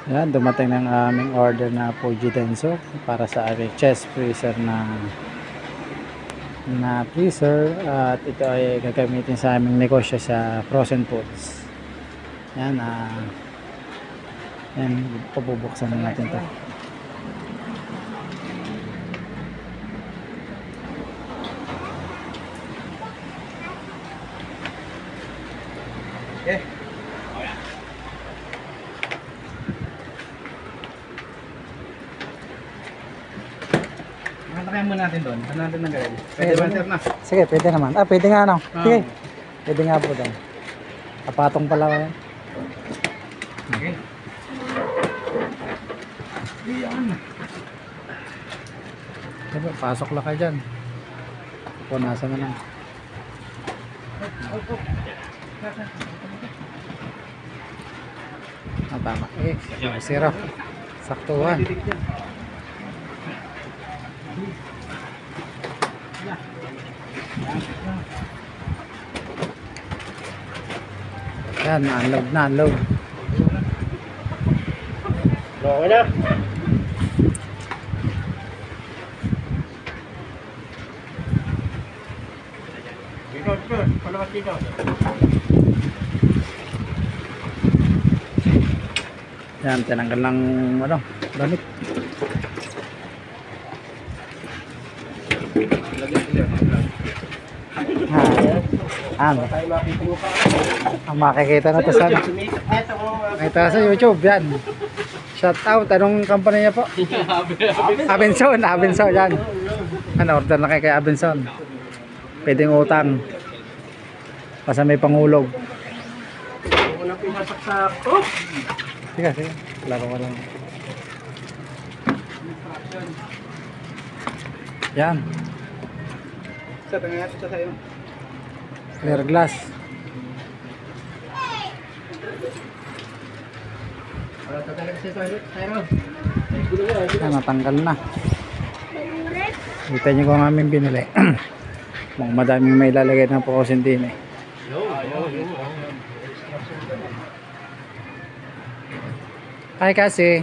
Yan, dumating ng aming order na Fuji Denso para sa aming chest freezer na freezer, at ito ay gagamitin sa aming negosyo sa frozen foods. Yan, yan, pabubuksan na natin to. Okay. Kaya muna natin doon. Ano natin nag-ready? Pwede ba sir na? Sige, pwede naman. Pwede nga no. Sige. Pwede nga po doon. Kapatong pala kayo. Okay. Iyan. Diba, pasok lang kayo dyan. Punasan na lang. Tama. Zero. Saktuhan. Yan, unload na, unload. Okay na. Ikaw. Palamat ikaw. Yan, tinanggal ng damit. Ang makikita na to sa YouTube. Yan, shout out. Anong company niya po? Abenson. Yan, order na kay Abenson. Pwedeng utang basta may pangulog. Unang pinasaksak. Sige, laro ko lang. Yan, Sa tangayat sa sayo. clear glass. Yan, natanggal na. Kita nyo kung aming binili. Mukhang madaming may lalagay ng pukusin din eh. Ay kasi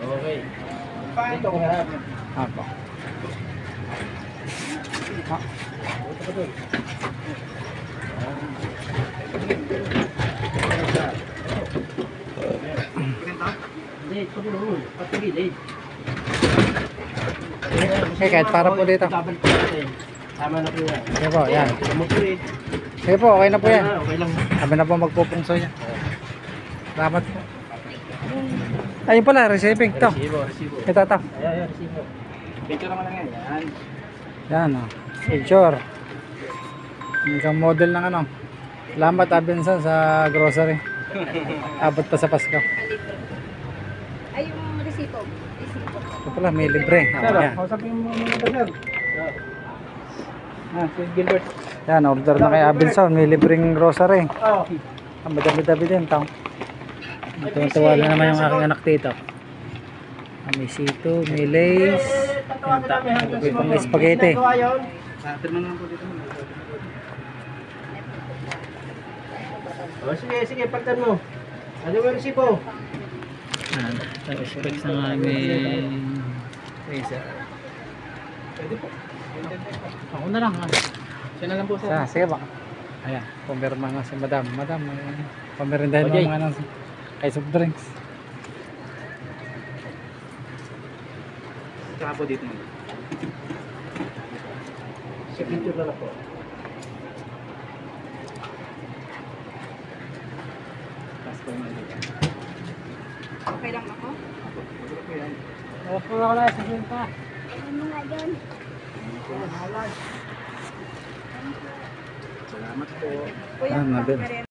Okay. Paano ko harap? ako. Okay, kahit para po dito. Tama na po yan. Sige po, yan. Sige po, okay na po yan. Okay lang. Sabi na po magpupungso niya. Salamat po. Ayun pala, receiving to. Resibo. Ito to. Ayan, resibo. Picture naman lang yan. Yan. Yan o. Picture. Isang model ng ano. Salamat Abenson sa grocery. Abot pa sa Pasko. Ay, yung resibo. Ito pala, may libre. Yan. Kausapin mo muna ito, sir. Si Gilbert. Yan, order na kay Abenson. May libreng grocery. Oh. Ang madami-dami din ito. Tuwa na naman yung aking anak dito. May sito, may lace. May pang spaghetti. Terminal po dito. Oh, sige, pagtan mo. Ano yung resibo? Ito, specs ng aming freezer. Pwede po. Ako na lang. Siya na lang po, sir. Sige ba? Ayan, pumirma nga si Madam. Madam, pamirindahin mo mga kay soft drinks. Saka po dito. Signature na lang po. Pasko na dito. Okay lang ako? Opo ako na, sabihin pa. Ano nga dyan? Salamat po. Kuya, Ah, nabil. pang